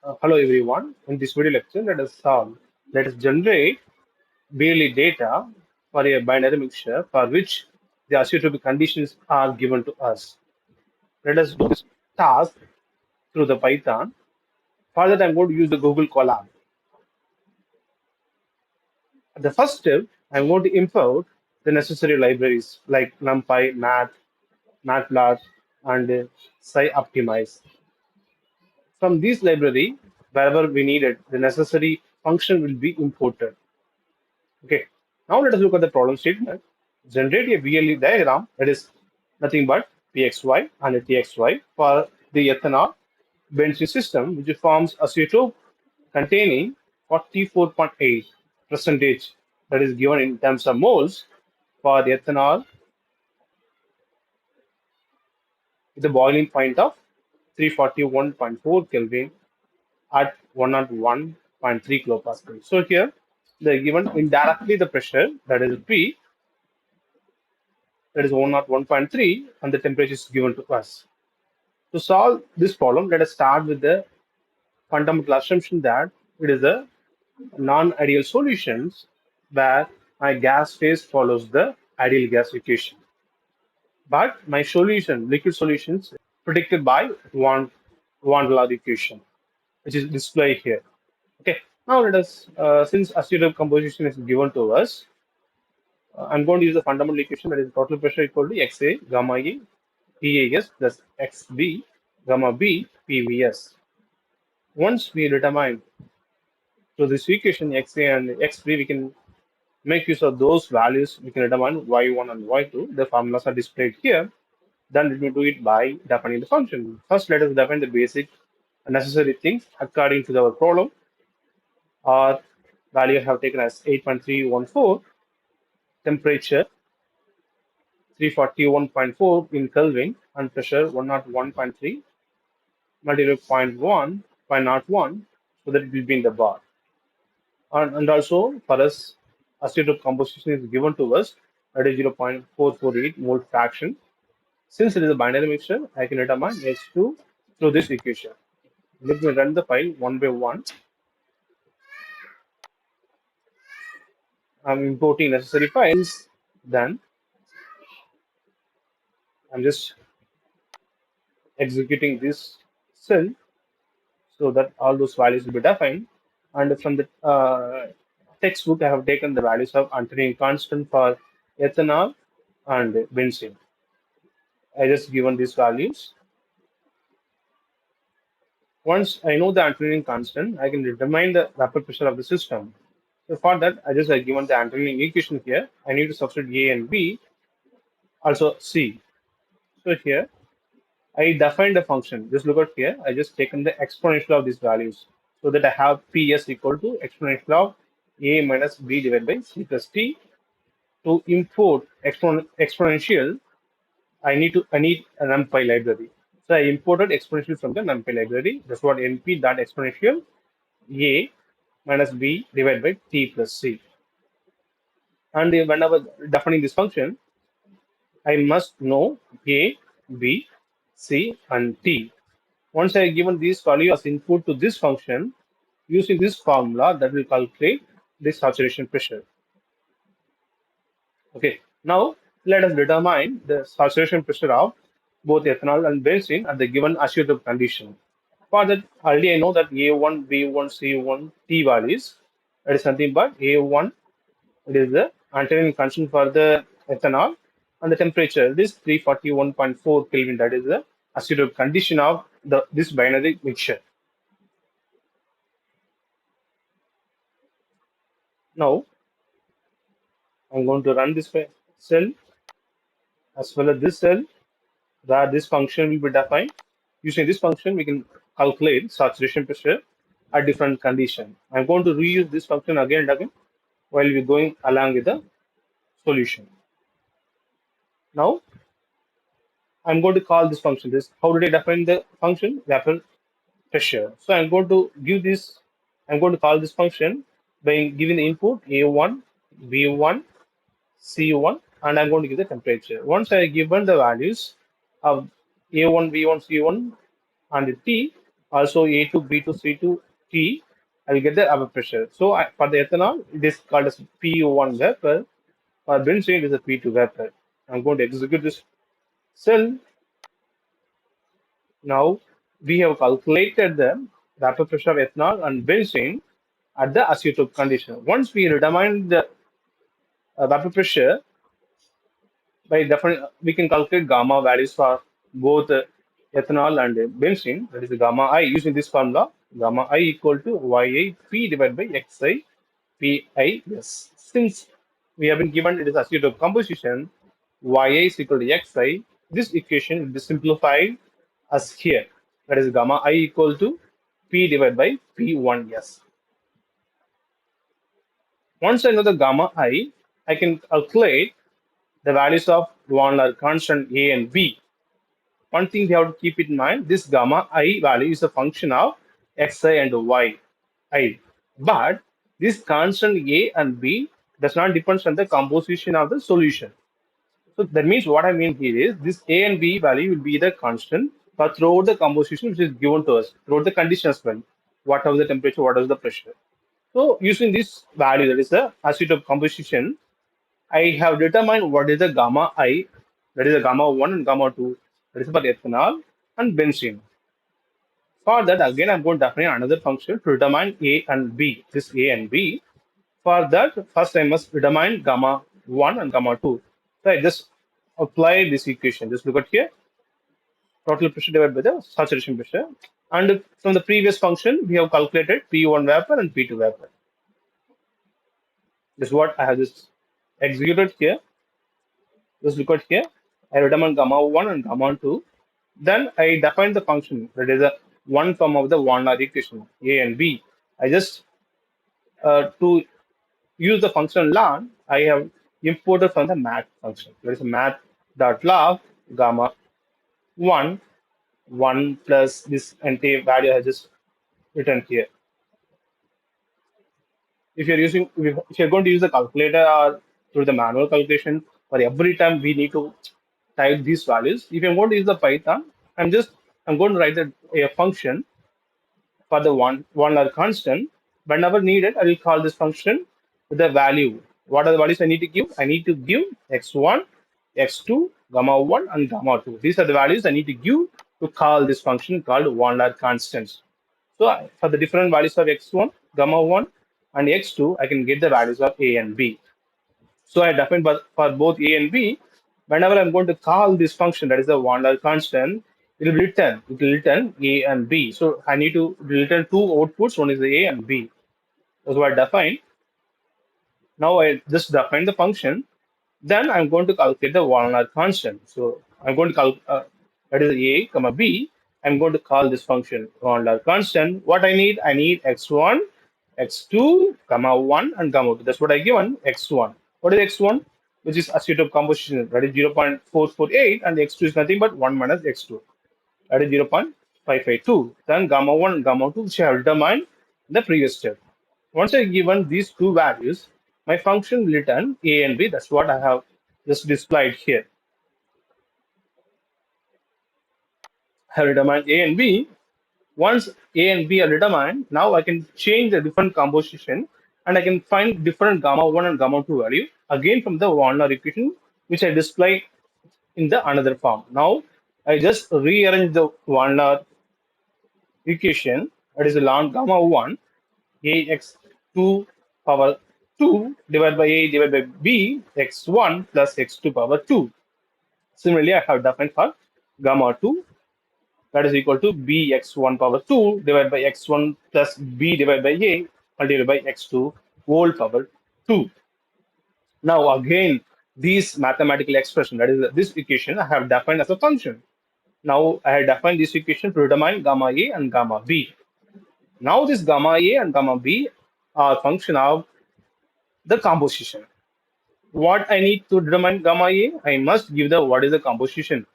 Hello everyone. In this video lecture, let us generate VLE data for a binary mixture for which the azeotropic conditions are given to us. Let us do this task through the Python. For that, I'm going to use the Google Colab. At the first step, I'm going to import the necessary libraries like NumPy, Matplotlib, and PsyOptimize. From this library, wherever we need it, the necessary function will be imported. Okay, now let us look at the problem statement. Generate a VLE diagram that is nothing but Pxy and Txy for the ethanol benzene system, which forms azeotrope containing 44.8 percentage, that is given in terms of moles for the ethanol with a boiling point of 341.4 Kelvin at 101.3 kilopascal. So here they given indirectly the pressure, that is P, that is 101.3, and the temperature is given to us. To solve this problem, let us start with the fundamental assumption that it is a non-ideal solutions where my gas phase follows the ideal gas equation. But my solution, liquid solutions, predicted by one law equation, which is displayed here. Okay. Now let us, since azeotrope composition is given to us, I'm going to use the fundamental equation, that is total pressure equal to XA gamma E PAS plus XB gamma B PVS. Once we determine through this equation XA and XB, we can make use of those values. We can determine Y1 and Y2. The formulas are displayed here. Then let me do it by defining the function. First, let us define the basic necessary things according to our problem. Our value I have taken as 8.314, temperature 341.4 in Kelvin, and pressure 101.3 multiplied 0.1, so that it will be in the bar. And also for us, azeotrope composition is given to us, that is 0.448 mole fraction. Since it is a binary mixture, I can determine H2 through this equation. Let me run the file one by one. I'm importing necessary files. Then I'm just executing this cell so that all those values will be defined. And from the textbook, I have taken the values of alternating constant for ethanol and benzene. I just given these values. Once I know the alternating constant, I can determine the vapor pressure of the system. So for that, I just given the alternating equation here. I need to substitute A and B, also C. So here, I defined the function. Just look at here. I just taken the exponential of these values, so that I have Ps equal to exponential of A minus B divided by C plus T. To import exponential, I need a NumPy library. So I imported exponential from the NumPy library. That's what np dot exponential A minus B divided by T plus C. And when I was defining this function, I must know A, B, C, and T. Once I have given these values as input to this function, using this formula, that will calculate the saturation pressure. Okay, now let us determine the saturation pressure of both ethanol and benzene at the given azeotrope condition. For that, already I know that A1, B1, C1, T values. That is nothing but A1, it is the alternating constant for the ethanol, and the temperature, this 341.4 Kelvin, that is the azeotrope condition of this binary mixture. Now, I'm going to run this cell as well as this cell, where this function will be defined. Using this function, we can calculate saturation pressure at different conditions. I'm going to reuse this function again and again while we're going along with the solution. Now, I'm going to call this function. How did I define the function? Vapor pressure. So I'm going to give this, I'm going to call this function by giving the input A1, B1, C1, and I'm going to give the temperature. Once I given the values of A1, B1, C1, and the T, also A2, B2, C2, T, I'll get the upper pressure. So for the ethanol, it is called as PO1 vapor. For benzene, it is a P2 vapor. I'm going to execute this cell. Now we have calculated the vapor pressure of ethanol and benzene at the azeotrope condition. Once we determine the vapor pressure, by definitely we can calculate gamma values for both ethanol and benzene. That is the gamma I using this formula. Gamma I equal to YI divided by XI PI. Yes. Since we have been given it is azeotrope composition, YI is equal to XI. This equation will be simplified as here. That is gamma I equal to P divided by P1S. Once I know the gamma I can calculate the values of one are constant A and B. One thing we have to keep in mind, this gamma I value is a function of xi and yi. But this constant A and B does not depend on the composition of the solution. So that means what I mean here is this A and B value will be the constant but throughout the composition which is given to us, throughout the conditions well, whatever the temperature, whatever the pressure. So using this value, that is the azeotrope composition, I have determined what is the gamma I, that is the gamma 1 and gamma 2, that is for ethanol and benzene. For that, again, I'm going to define another function to determine A and B, this A and B. For that, first I must determine gamma 1 and gamma 2. So I just apply this equation. Just look at here, total pressure divided by the saturation pressure. And from the previous function, we have calculated P1 vapor and P2 vapor. This is what I have just executed here. Just look at here. I determine gamma 1 and gamma 2. Then I define the function that is a one form of the one hour equation A and B. I just to use the function ln, I have imported from the math function. There is a math dot log gamma 1 1 plus this entire value I just written here. If you're using if you're going to use the calculator or through the manual calculation, for every time we need to type these values. If I'm going to use the Python, I'm going to write a function for the one hour constant. Whenever needed, I will call this function with the value. What are the values I need to give? I need to give x1, x2, gamma 1, and gamma 2. These are the values I need to give to call this function called one hour constants. So for the different values of x1, gamma 1, and x2, I can get the values of a and b. So I define for both a and b, whenever I'm going to call this function, that is the one hour constant, it will return a and b. So I need to return two outputs, one is the a and b. That's what I define. Now I just define the function. Then I'm going to calculate the one hour constant. So I'm going to that is a comma b. I'm going to call this function one hour constant. What I need x1, x2, comma 1, and comma 2. That's what I given x1. What is x1? Which is azeotrope composition, that is 0.448, and x2 is nothing but 1 minus x2, that is 0.552. Then gamma 1 and gamma 2, which I have determined in the previous step. Once I given these two values, my function will return a and b. That's what I have just displayed here. I have determined a and b. Once a and b are determined, now I can change the different composition and I can find different gamma 1 and gamma 2 value again from the Warner equation, which I display in the another form. Now I just rearrange the Warner equation, that is the ln gamma 1 ax2 power 2 divided by a divided by b x1 plus x2 power 2. Similarly, I have defined for gamma 2, that is equal to bx1 power 2 divided by x1 plus b divided by a multiplied by x2 whole power 2. Now again, this mathematical expression, that is this equation, I have defined as a function. Now I have defined this equation to determine gamma a and gamma b. Now this gamma a and gamma b are function of the composition. What I need to determine gamma a, I must give the what is the composition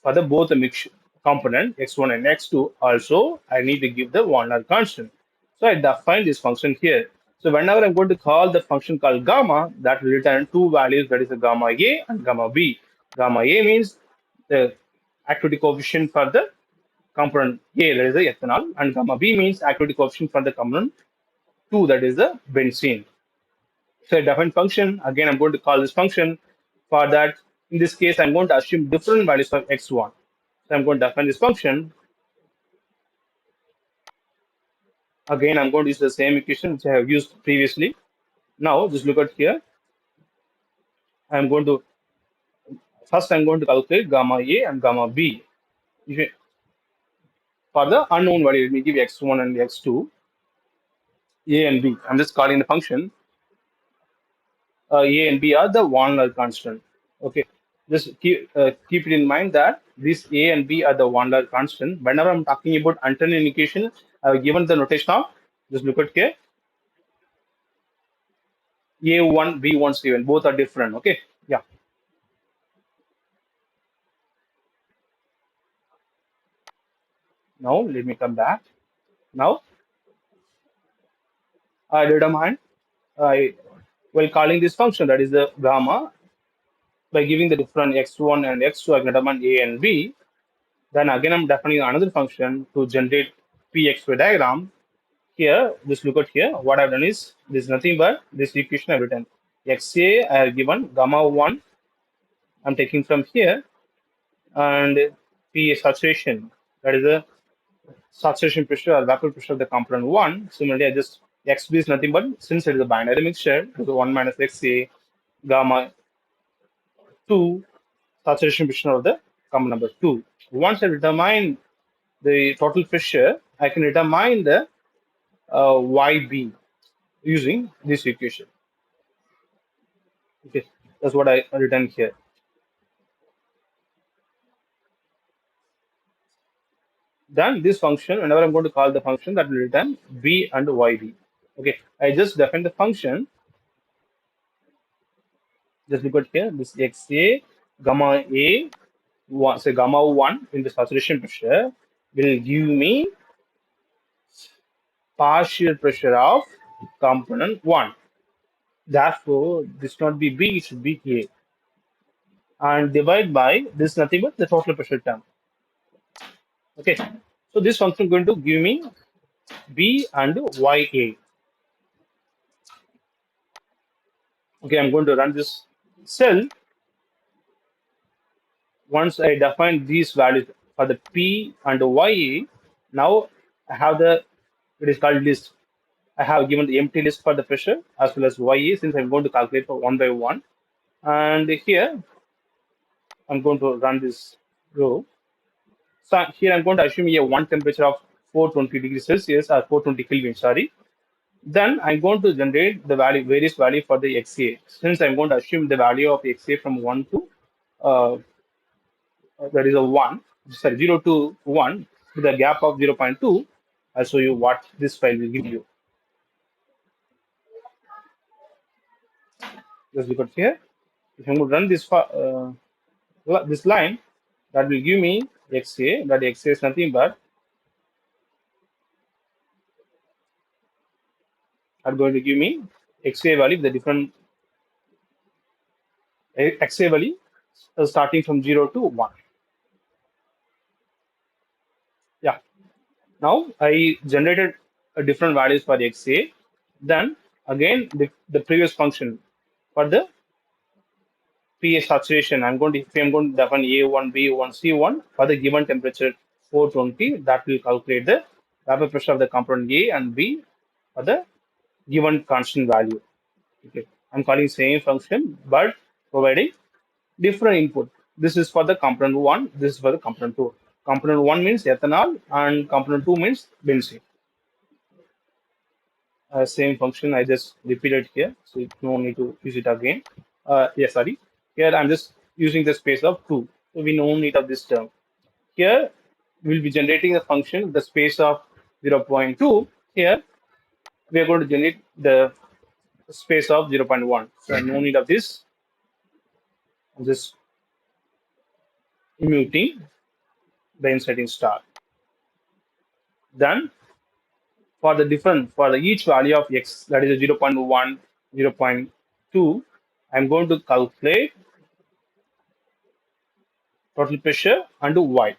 for the both the mix component x1 and x2. Also, I need to give the one hour constant. So I define this function here. So whenever I'm going to call the function called gamma, that will return two values, that is the gamma a and gamma b. Gamma a means the activity coefficient for the component A, that is the ethanol, and gamma B means activity coefficient for the component 2, that is the benzene. So a defined function, again, I'm going to call this function. For that, in this case, I'm going to assume different values of x1. So I'm going to define this function. Again, I'm going to use the same equation which I have used previously. Now, just look at here. I'm going to first I'm going to calculate gamma A and gamma B. For the unknown value, let me give x1 and x2, A and B. I'm just calling the function. A and B are the one-layer constant. Okay, just keep it in mind that these A and B are the one-layer constant. Whenever I'm talking about alternate equation, I've given the notation of, just look at here, A1, B1, C1, both are different. Okay, yeah. Now let me come back. Now I determine I while calling this function, that is the gamma, by giving the different x1 and x2, I can determine A and B. Then again, I'm defining another function to generate Pxy diagram. Here, just look at here. What I've done is this is nothing but this equation I've written. Xa I have given gamma 1. I'm taking from here, and P is saturation. That is the saturation pressure or vapor pressure of the component 1. Similarly, I just Xb is nothing but, since it is a binary mixture, so 1 minus Xa gamma 2 saturation pressure of the component number 2. Once I determine the total pressure, I can determine the YB using this equation. Okay, that's what I written here. Then this function, whenever I'm going to call the function, that will return B and YB. Okay, I just define the function. Just look at here. This XA gamma A, say gamma 1 in the saturation pressure will give me partial pressure of component 1. Therefore, this should not be B, it should be A. And divide by this nothing but the total pressure term. Okay, so this function is going to give me B and YA. Okay, I'm going to run this cell. Once I define these values for the P and YA, now I have the, it is called list. I have given the empty list for the pressure as well as YA, since I'm going to calculate for one by one. And here I'm going to run this row. So here I'm going to assume a one temperature of 420 degrees Celsius or 420 Kelvin, sorry. Then I'm going to generate the value, various value for the XA. Since I'm going to assume the value of XA from 1 to, that is a 1, sorry, 0 to 1, with a gap of 0.2, I'll show you what this file will give you. Just look at here. If I'm going to run this line, that will give me XA. That XA is nothing but, are going to give me XA value, the different XA value starting from 0 to 1. Yeah. Now I generated a different values for the XA. Then again, the previous function for the pH saturation, if I'm going to define A1, B1, C1 for the given temperature 420, that will calculate the vapor pressure of the component A and B for the given constant value. Okay, I'm calling same function but providing different input. This is for the component 1, this is for the component 2. Component 1 means ethanol and component 2 means benzene. Same function I just repeated here, so no need to use it again. Yeah, sorry. Here I'm just using the space of 2, so we no need of this term. Here we'll be generating a function, the space of 0.2. Here we are going to generate the space of 0.1. So no need of this. I'm just muting the inserting star. Then for the different, for the each value of x, that is a 0.1, 0.2, I'm going to calculate total pressure and y.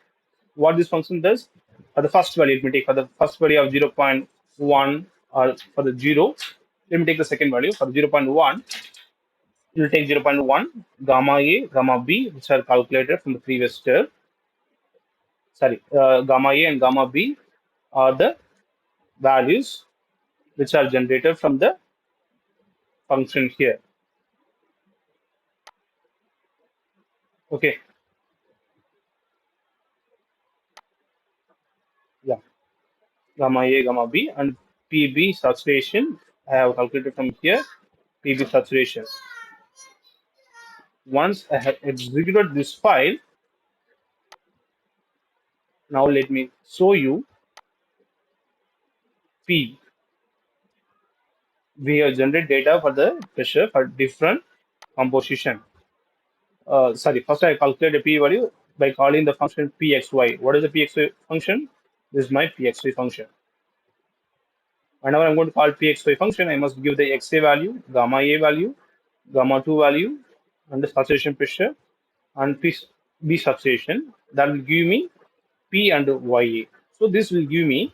What this function does, For the first value, let me take for the first value of 0.1 or for the 0, let me take the second value. For the 0.1, you will take 0.1, gamma A, gamma B, which are calculated from the previous step. Sorry, gamma A and gamma B are the values which are generated from the function here. Okay, yeah, gamma A, gamma B, and PB saturation. I have calculated from here, PB saturation. Once I have executed this file, now let me show you P. We have generated data for the pressure for different composition. Sorry, first I calculate a P value by calling the function Pxy. What is the Pxy function? This is my Pxy function. Whenever I'm going to call Pxy function, I must give the Xa value, gamma A value, gamma 2 value, and the saturation pressure, and B saturation. That will give me P and Ya. So this will give me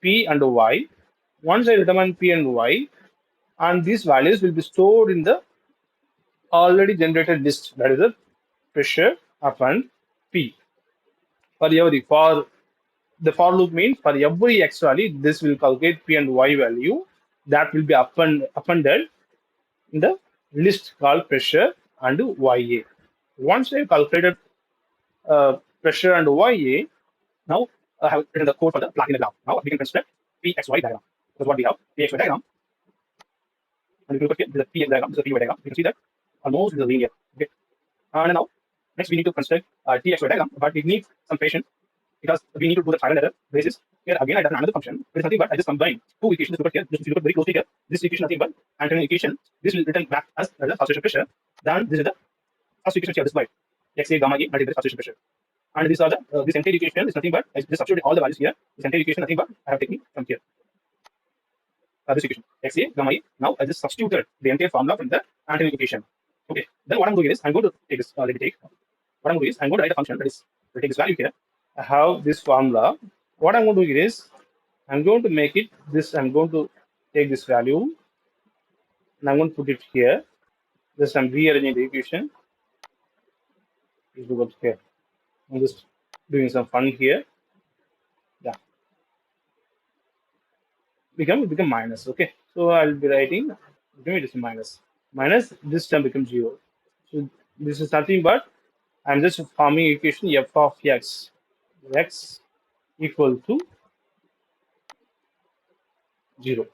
P and Y. Once I determine P and Y, and these values will be stored in the already generated list, that is the pressure upon P. For the for loop means for every x value, this will calculate P and Y value that will be appended in the list called pressure and Ya. Once I have calculated pressure and Ya, now I have written the code for the plot in the graph. Now we can construct Pxy diagram. That's what we have. Pxy diagram. And if you look at here, this is the P diagram, this is the Py diagram. You can see that almost is linear. Okay. And now, next we need to construct a Txy diagram, but it needs some patience because we need to do the trial and error basis. Here again, I done another function. It is nothing but I just combine two equations. Look at here. Just if you look very closely here, this equation nothing but Antoine equation. This will return back as the saturation pressure. Then this is the first equation here displayed. Xa gamma A multiplied by saturation pressure. And these are the this entire equation is nothing but I just substitute all the values here. This entire equation nothing but I have taken from here. This equation Xa gamma A. Now I just substituted the entire formula from the Antoine equation. Okay. Then what I'm doing is I'm going to take this. Let me take. What I'm going to do is I'm going to write a function that is will take this value here. I have this formula. What I'm going to do is I'm going to make it this. I'm going to take this value and I'm going to put it here. Just I'm rearranging the equation. Just look up here. I'm just doing some fun here. Yeah, become minus. Okay, so I'll be writing. Give me this minus. Minus this term becomes 0. So this is nothing but I'm just forming equation f of x equal to 0.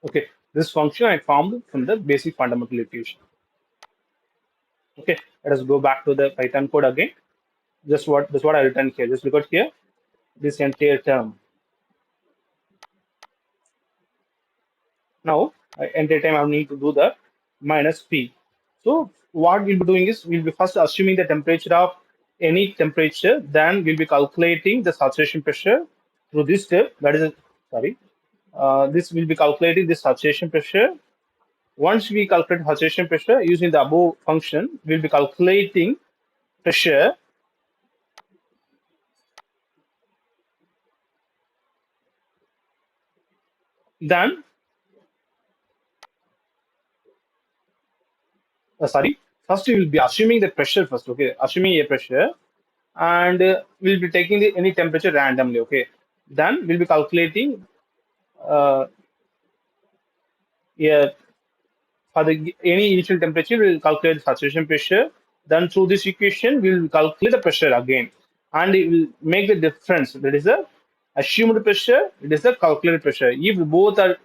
Okay, this function I formed from the basic fundamental equation. Okay, let us go back to the Python code again. That's what I written here. Just look at here. This entire term. Now, entire time I need to do the minus P. So what we'll be doing is we'll be first assuming the temperature of any temperature, then we'll be calculating the saturation pressure through this step. That is, sorry, this will be calculating the saturation pressure. Once we calculate saturation pressure using the above function, we'll be calculating pressure. Then, sorry, first we will be assuming the pressure first. Okay, assuming a pressure, and we'll be taking any temperature randomly. Okay, then we'll be calculating uh, yeah, for the any initial temperature, we'll calculate the saturation pressure. Then through this equation, we'll calculate the pressure again, and it will make the difference. That is the assumed pressure. It is the calculated pressure. If both are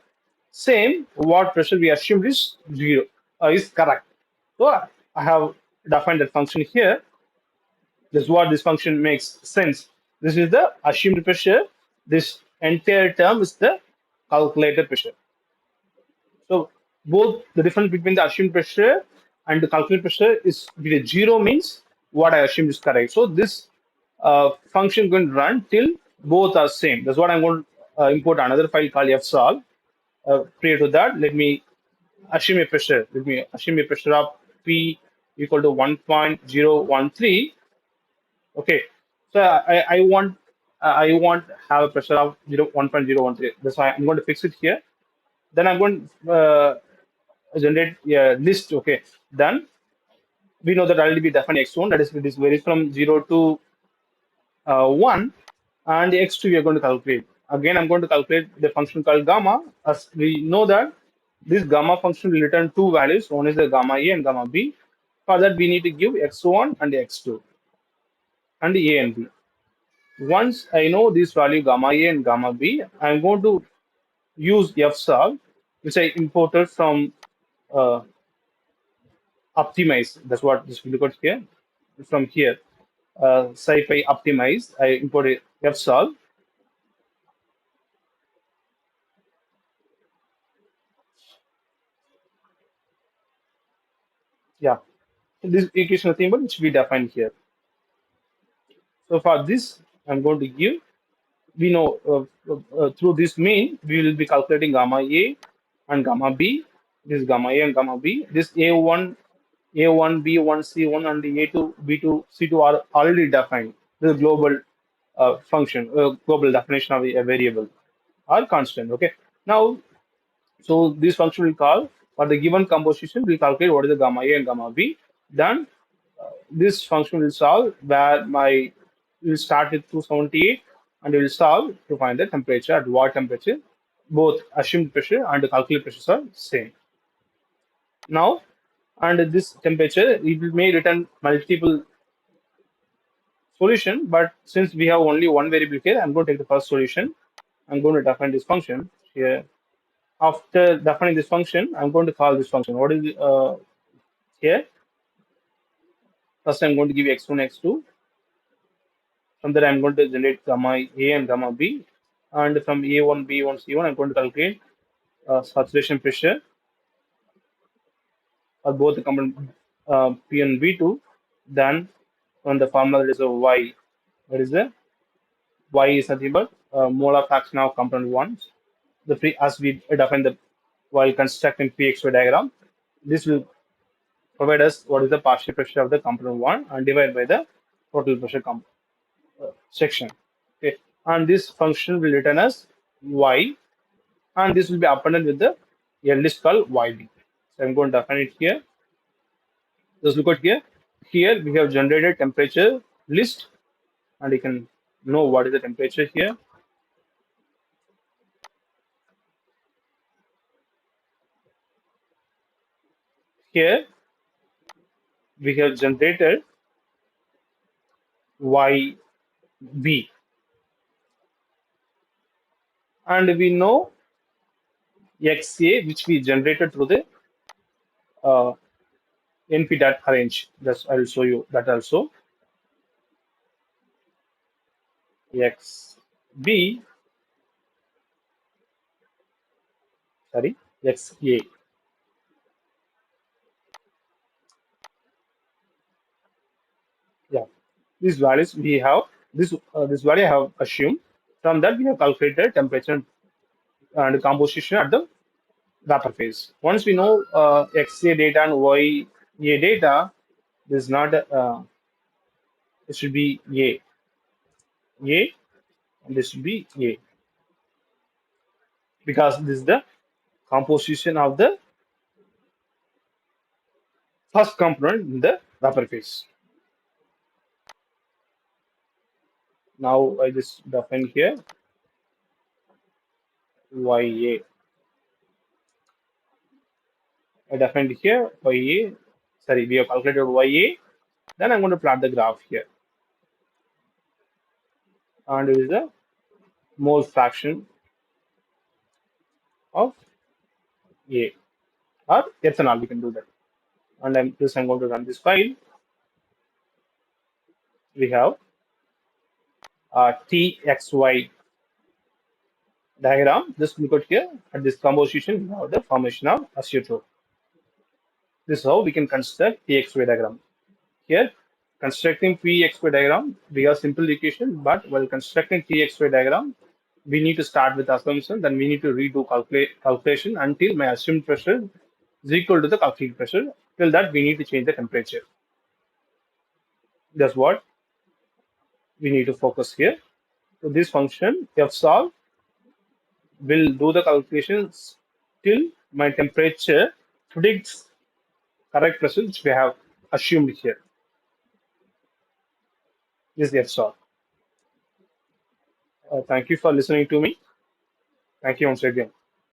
same, what pressure we assumed is 0 is correct. So I have defined that function here. This is what this function makes sense. This is the assumed pressure. This entire term is the calculated pressure. So both the difference between the assumed pressure and the calculated pressure is with a 0 means what I assumed is correct. So this function going to run till both are same. That's what I'm going to import another file called fsolve. Prior to that, let me assume a pressure. Let me assume a pressure of P equal to 1.013. Okay. So I want have a pressure of 1.013. That's why I'm going to fix it here. Then I'm going to generate a list. Okay. Then we know that already we define x1, that is this varies from 0 to 1, and the x2 we are going to calculate. Again, I'm going to calculate the function called gamma. As we know that this gamma function will return two values. One is the gamma A and gamma B. For that, we need to give x1 and x2 and A and B. Once I know this value gamma A and gamma B, I'm going to use fsolve, which I imported from uh, optimize. That's what this will look here. From here, SciPy optimize. I imported fsolve. Yeah, this equation nothing but which we define here. So for this, I'm going to give. We know through this main we will be calculating gamma A and gamma B. This gamma A and gamma B. This A1, B1, C1, and the A2, B2, C2 are already defined. The global function, global definition of a variable are constant. Okay. Now, so this function will call for the given composition. We calculate what is the gamma A and gamma B. Then this function will solve where my will start with 278 and it will solve to find the temperature at what temperature both assumed pressure and the calculated pressures are same. Now, and this temperature it may return multiple solution, but since we have only one variable here, I'm going to take the first solution. I'm going to define this function here. After defining this function, I'm going to call this function. What is here? First, I'm going to give x1, x2. From there, I'm going to generate gamma A and gamma B. And from A1, B1, C1, I'm going to calculate saturation pressure for both the component P and B2. Then, on the formula, there is a Y. There is a Y is nothing but molar fraction of component 1. The free, as we define the while constructing Pxy diagram, this will provide us what is the partial pressure of the component 1 and divide by the total pressure section. Okay, and this function will return us y, and this will be appended with the a list called yb. So I'm going to define it here. Just look at here. Here we have generated temperature list, and you can know what is the temperature here. Here we have generated yb, and we know xa, which we generated through the uh, np dot arrange. That's I will show you that also. xb, sorry, xa. Yeah, these values we have this value I have assumed. From that we have calculated temperature and composition at the vapor phase. Once we know xa data and ya data, this is not it should be a, and this should be a, because this is the composition of the first component in the vapor phase. Now I just define here ya. I defined here ya. Sorry, we have calculated ya. Then I'm going to plot the graph here, and it is the mole fraction of A or ethanol. We can do that. And I'm going to run this file. We have Txy diagram. Just look at here. At this composition, we have the formation of azeotrope. This is how we can construct Txy diagram. Here, constructing Pxy diagram, we have simple equation, but while constructing Txy diagram, we need to start with assumption, then we need to redo calculation until my assumed pressure is equal to the calculated pressure. Till that, we need to change the temperature. That's what. we need to focus here. So this function fsolve will do the calculations till my temperature predicts correct result which we have assumed here. This is fsolve. Thank you for listening to me. Thank you once again.